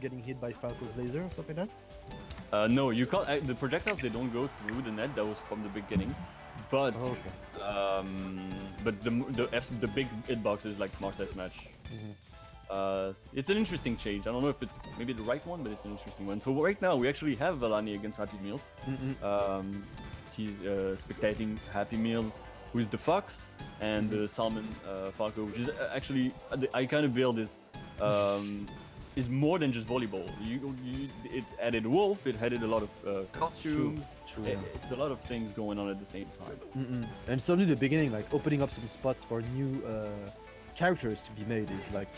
getting hit by Falco's laser or something like No, you can't. The projectiles they don't go through the net. That was from the beginning, but but the big hitbox is like Mars Match. It's an interesting change. I don't know if it's maybe the right one, but it's an interesting one. So right now we actually have Velani against HappyMealz. He's spectating HappyMealz, who is the fox, and the salmon Falco, which is actually I kind of build is more than just volleyball. It added wolf, it added a lot of costumes. It's a lot of things going on at the same time. And suddenly the beginning, like opening up some spots for new characters to be made is like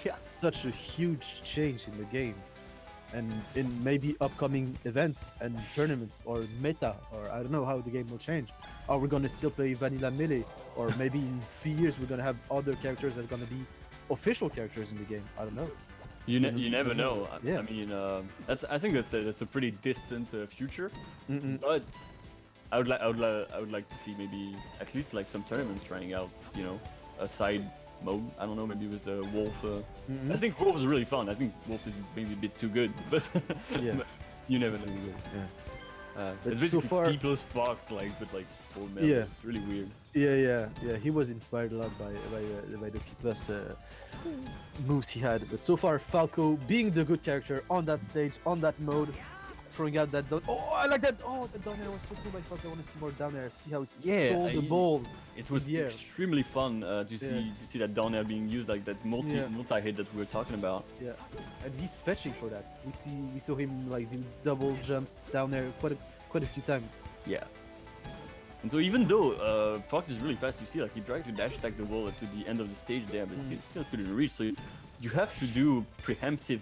such a huge change in the game. And in maybe upcoming events and tournaments or meta, or I don't know how the game will change. Are we gonna still play vanilla melee, or maybe in 3 years we're gonna have other characters that are gonna be official characters in the game? I don't know. You never know. I mean, I think that's a pretty distant future. But I would like to see maybe at least like some tournaments trying out, you know, a side mode. I don't know, maybe with Wolf. I think Wolf is really fun. I think Wolf is maybe a bit too good, but, but you never know. It's so far P plus Fox, like, but like full metal. It's really weird. Yeah. He was inspired a lot by the P plus moves he had. But so far, Falco being the good character on that stage, on that mode, throwing out that I like that. Oh, the down air was so cool by Fox. I want to see more down air. See how it stole the ball. It was extremely fun to see that down air being used, like that multi hit that we were talking about. Yeah, and he's fetching for that. We saw him like do double jumps down there quite a few times. Yeah. And so even though Fox is really fast, you see like he tried to dash attack the wall to the end of the stage there, but he still couldn't reach. So you have to do preemptive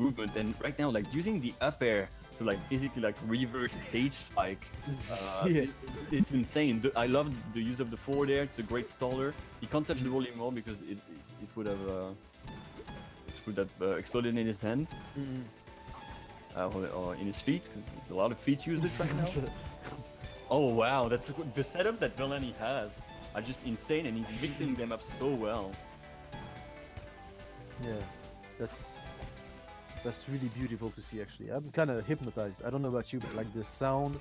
movement, and right now like using the up air to like basically like reverse stage spike, it's insane. I love the use of the forward air. It's a great staller. He can't touch the wall anymore because it would have exploded in his hand or in his feet, because there's a lot of feet use it right now. Oh wow, the setups that Velani has are just insane, and he's mixing them up so well. Yeah, that's really beautiful to see. Actually, I'm kind of hypnotized. I don't know about you, but like the sound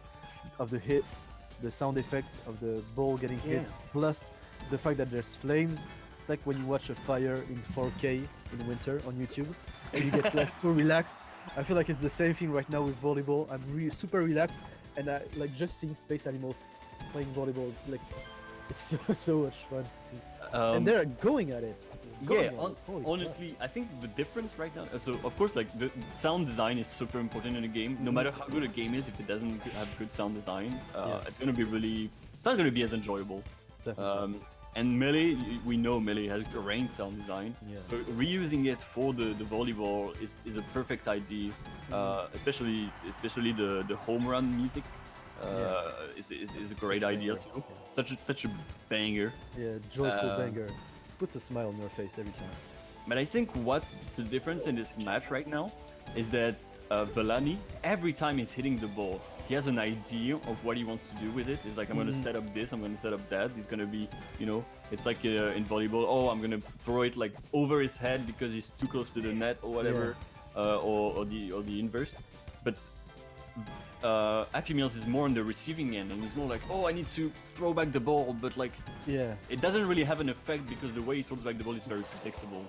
of the hits, the sound effect of the ball getting hit, plus the fact that there's flames. It's like when you watch a fire in 4K in winter on YouTube, and you get like so relaxed. I feel like it's the same thing right now with volleyball. I'm really super relaxed, and I like just seeing space animals playing volleyball. Like it's so much fun to see, and they're going at it. Honestly, I think the difference right now. So of course, like the sound design is super important in a game. No matter how good a game is, if it doesn't have good sound design, it's gonna be it's not gonna be as enjoyable. And Melee, we know Melee has great sound design, so reusing it for the volleyball is a perfect idea. Especially the home run music is a great idea too. Such a banger. Yeah, joyful banger. Puts a smile on your face every time. But I think what's the difference in this match right now is that Velani, every time he's hitting the ball, he has an idea of what he wants to do with it. It's like, I'm going to set up this, I'm going to set up that. He's going to be, you know, it's like in volleyball, oh, I'm going to throw it like over his head because he's too close to the net or whatever, or the inverse. But HappyMealz is more on the receiving end, and he's more like, oh, I need to throw back the ball, but like, it doesn't really have an effect because the way he throws back the ball is very predictable.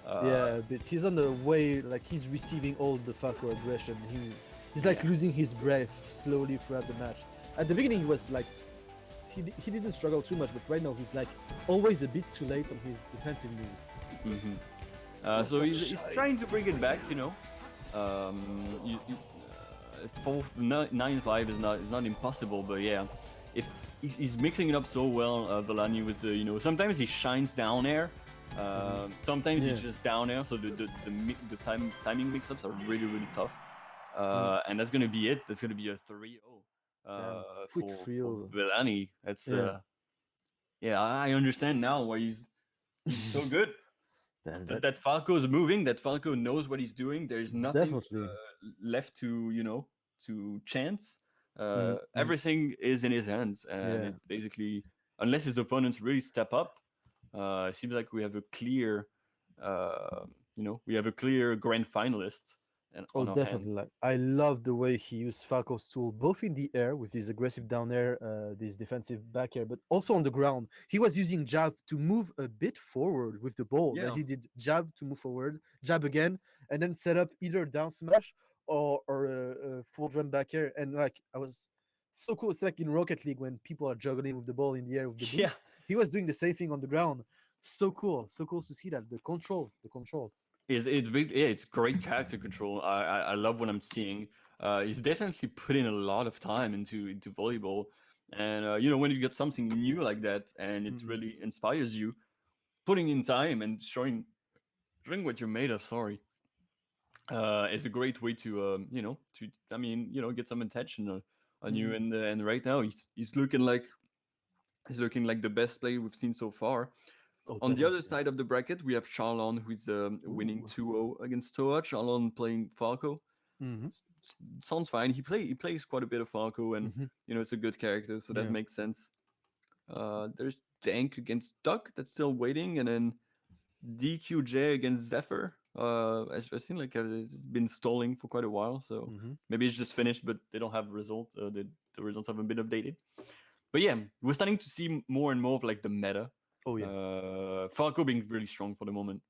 But he's on the way, like he's receiving all the Falco aggression. He's like losing his breath slowly throughout the match. At the beginning, he was like, he didn't struggle too much, but right now he's like always a bit too late on his defensive moves. So he's trying to bring it back, you know. 9-5 is not impossible, but yeah, if he's mixing it up so well, Velani, with the, you know, sometimes he shines down air, sometimes he's just down air, so the timing mix-ups are really tough, and that's gonna be it. That's gonna be a 3-0 for Velani. That's I understand now why he's so good. That Falco's moving, that Falco knows what he's doing. There's nothing left to, you know, to chance. Everything is in his hands, and it basically, unless his opponents really step up, it seems like we have a clear we have a clear grand finalist and Oh, on our hand. definitely. Like I love the way he used Falco's tool, both in the air with his aggressive down air, this defensive back air, but also on the ground. He was using jab to move a bit forward with the ball. Like Yeah. he did jab to move forward, jab again, and then set up either down smash or a full jump back air. And like I was so cool. It's like in Rocket League when people are juggling with the ball in the air with the Yeah. boost. He was doing the same thing on the ground. So cool. So cool to see that. The control. The control. It's great character control. I love what I'm seeing. He's definitely put in a lot of time into volleyball, and when you get something new like that and it Mhm. really inspires you, putting in time and showing what you're made of. Sorry, is a great way to get some attention on you. And right now he's looking like the best player we've seen so far. Oh, On the other definitely. side of the bracket, we have Charlon, who's winning Ooh. 2-0 against Toa. Charlon playing Falco. Mhm. Sounds fine. He plays quite a bit of Falco, and Mhm. it's a good character, so that Yeah. makes sense. There's Dank against Duck that's still waiting, and then DQJ against Zephyr. I've seen like it's been stalling for quite a while, so Mhm. maybe it's just finished, but they don't have a result. The results haven't been updated. But yeah, we're starting to see more and more of like the meta. Oh yeah. Falco being really strong for the moment.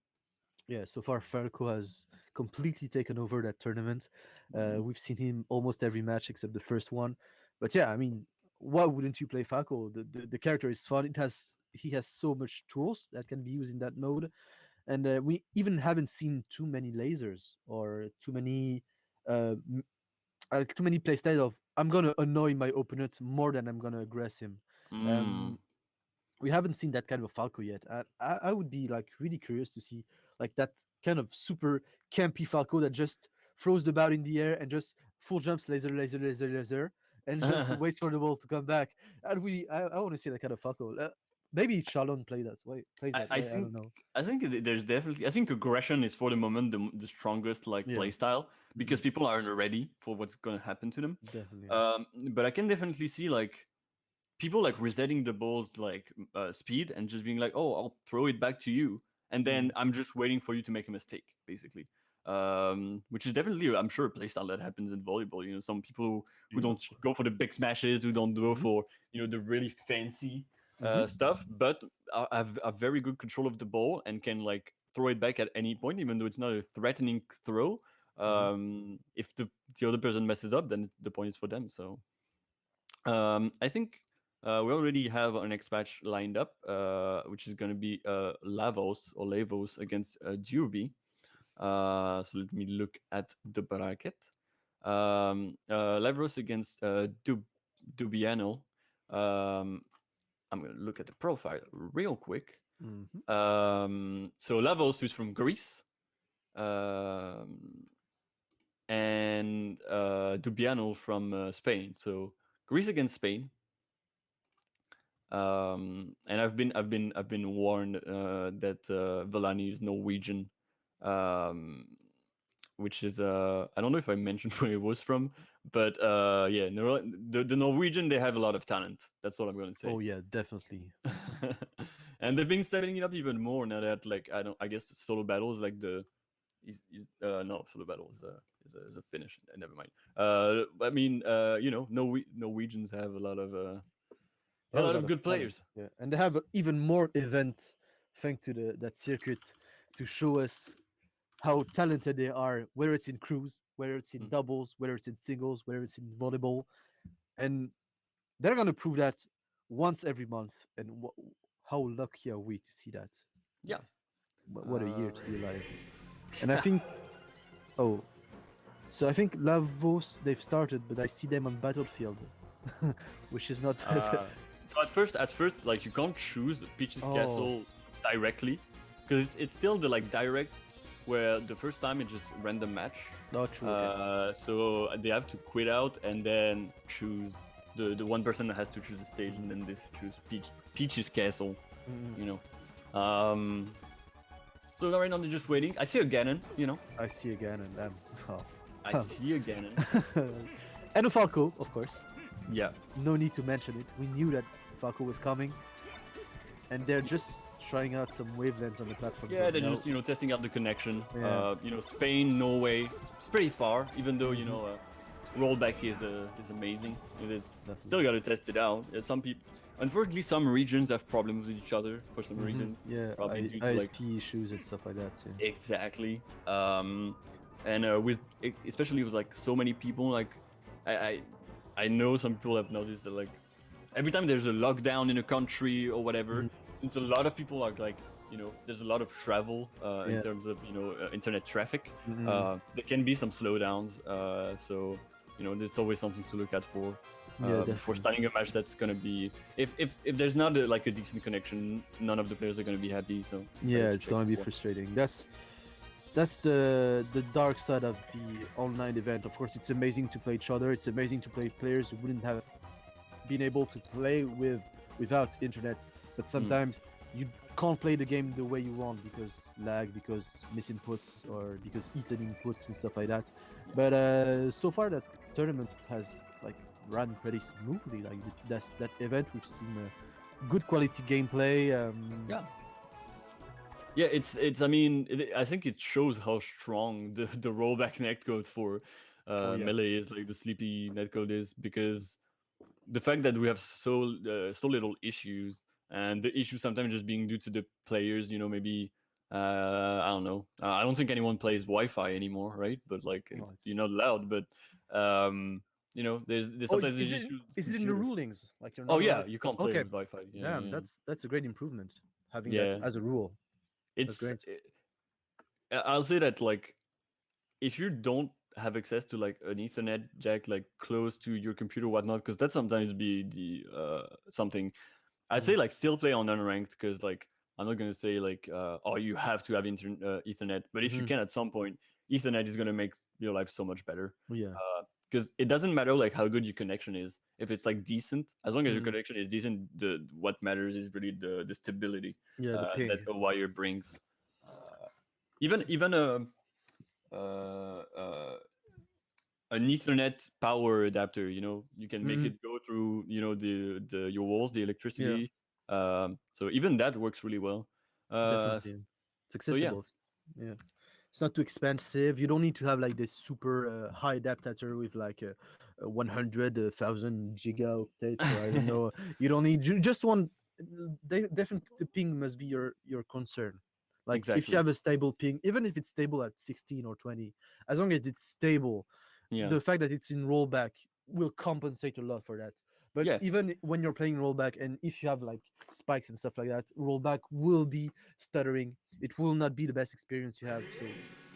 Yeah, so far Falco has completely taken over that tournament. Mhm. We've seen him almost every match except the first one. But yeah, I mean, why wouldn't you play Falco? The character is fun. He has so much tools that can be used in that mode, and we even haven't seen too many lasers or too many playstyles of I'm gonna annoy my opponent more than I'm gonna aggress him. Mm. Um, we haven't seen that kind of Falco yet. And I would be like really curious to see like that kind of super campy Falco that just throws the bat in the air and just full jumps laser, laser, laser, laser, and just waits for the ball to come back. And I want to see that kind of Falco. Maybe Shalom plays I, that I way. I think don't know. I think there's definitely I think aggression is for the moment the strongest like Yeah, play style because mhm, people aren't ready for what's gonna happen to them. definitely. But I can definitely see like people like resetting the ball's like speed and just being like, oh, I'll throw it back to you, and then Mhm, I'm just waiting for you to make a mistake, basically. Which is definitely, I'm sure, a playstyle that happens in volleyball. Some people who yeah, don't of course. go for the big smashes, who don't go Mhm, for the really fancy mhm, stuff, but have a very good control of the ball and can like throw it back at any point, even though it's not a threatening throw. mhm. If the other person messes up, then the point is for them. So I think we already have our next match lined up, which is going to be Lavos against Duby. So let me look at the bracket. Lavos against Dubiano. I'm going to look at the profile real quick. Mhm. So Lavos, who's from Greece, um, and Dubiano from Spain. So Greece against Spain. And I've been warned that Velani is Norwegian, um, which is I don't know if I mentioned where he was from, but yeah, the Norwegian, they have a lot of talent. That's all I'm gonna say. Oh yeah, definitely. And they've been stepping it up even more now that like I guess solo battles like the is no solo battle is a finish. Never mind. I mean Norwegians have a lot of They have a lot of good talent. players. Yeah, and they have even more events thanks to that circuit to show us how talented they are, whether it's in crews, whether it's in Mm. doubles, whether it's in singles, whether it's in volleyball, and they're gonna prove that once every month. And how lucky are we to see that? Yeah. What a year to be alive! And I Yeah. think, oh, so I think Lavos they've started, but I see them on Battlefield, which is not. So at first, like you can't choose Peach's Oh, Castle directly, because it's still the like direct, where the first time it's just random match. not true. Okay. So they have to quit out and then choose the one person that has to choose the stage, and then they choose Peach's Castle. Mhm. You know. So right now they're just waiting. I see a Ganon. I see again, and I see a Ganon. and a Falco, of course. Yeah. No need to mention it. We knew that Falco was coming, and they're just trying out some wavelengths on the platform. Yeah, right they're now. just testing out the connection. Yeah. Spain, Norway, it's pretty far. Even though Mm-hmm. rollback is amazing. Still Definitely. got to test it out. Some people, unfortunately, some regions have problems with each other for some reason. Yeah, Probably due to ISP issues and stuff like that. Yeah. exactly. And with especially with like so many people, like I know some people have noticed that like every time there's a lockdown in a country or whatever, since a lot of people are like, there's a lot of travel in Yeah. terms of, internet traffic, Mhm. there can be some slowdowns. So, there's always something to look at for. Yeah, Before definitely. starting a match, that's gonna be if there's not like a decent connection, none of the players are gonna be happy. So Yeah, to it's check gonna be for. frustrating. That's the dark side of the online event. Of course, it's amazing to play each other. It's amazing to play players who wouldn't have been able to play without internet. But sometimes you can't play the game the way you want because lag, because misinputs, or because eaten inputs and stuff like that. But so far that tournament has like run pretty smoothly. Like that event, we've seen good quality gameplay. Yeah. Yeah, it's. I mean, I think it shows how strong the rollback netcode for Yeah. melee is, like the sleepy netcode is, because the fact that we have so little issues, and the issues sometimes just being due to the players. Maybe I don't know. I don't think anyone plays Wi-Fi anymore, right? But like, No, you're it's not allowed. But there's Oh, sometimes there's is it issues with is it in the computer. rulings? Like you're Oh not yeah, allowed. you can't play Okay, with Wi-Fi. Yeah, damn, yeah, that's a great improvement. Having that yeah. as a rule, that's It's. great. I'll say that like, if you don't have access to like an Ethernet jack like close to your computer, whatnot, because that sometimes be the something. I'd say like still play on unranked, because like I'm not gonna say like oh, you have to have Ethernet, but if you Mm-hmm. can at some point, Ethernet is gonna make your life so much better. Yeah. Because it doesn't matter like how good your connection is. If it's like decent, as long as your Mm-hmm. connection is decent, the what matters is really the stability Yeah, the that ping. a wire brings. Even uh, an Ethernet power adapter. You can make Mm-hmm. it go through the your walls, the Yeah, electricity. So even that works really well. definitely. It's So yeah, accessible. Yeah, it's not too expensive. You don't need to have like this super high adapter with like a 100,000 gigaoctets, or I don't know. You don't need just one. Definitely, the ping must be your concern. Like if you exactly. have a stable ping, even if it's stable at 16 or 20, as long as it's stable, Yeah, the fact that it's in rollback will compensate a lot for that. But yeah, even when you're playing rollback, and if you have like spikes and stuff like that, rollback will be stuttering. It will not be the best experience you have. So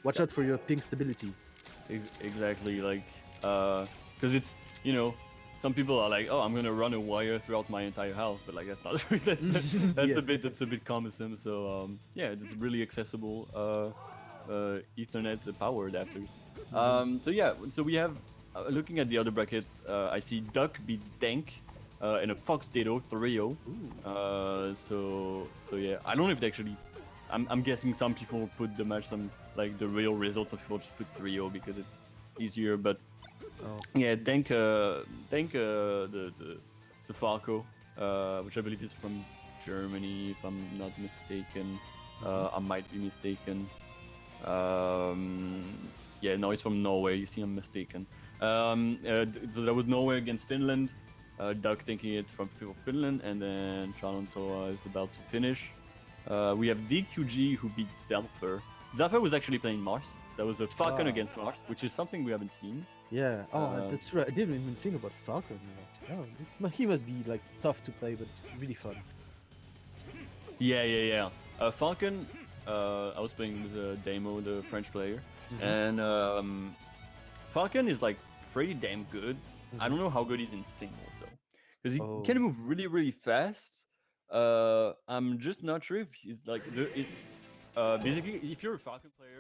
watch yeah. out for your ping stability. Exactly. Like, because it's some people are like, oh, I'm gonna run a wire throughout my entire house, but like that's not Yeah. that's a bit cumbersome. So yeah, it's really accessible Ethernet power adapters. So yeah, so we have looking at the other bracket, I see Duck beat Dank in a Fox Ditto 3-0. So yeah, I don't know if they actually. I'm guessing some people put the match some like the real results. Some people just put 3-0 because it's easier. But Oh. yeah, thank the Falco, which I believe is from Germany, if I'm not mistaken. I might be mistaken. Yeah, no, it's from Norway. You see, I'm mistaken. So that was Norway against Finland. Doug taking it from Finland, and then Charlantoa is about to finish. We have DQG who beat Zelfer. Zelfer was actually playing Mars. That was a Falcon Ah. against Mars, which is something we haven't seen. Yeah. Oh, that's right. I didn't even think about Falcon. Oh, he must be like tough to play, but really fun. Yeah. Falcon, I was playing with Damo, the French player, and Falcon is like pretty damn good. I don't know how good he's in singles though, because he Oh. can move really, really fast. I'm just not sure if he's like basically, if you're a Falcon player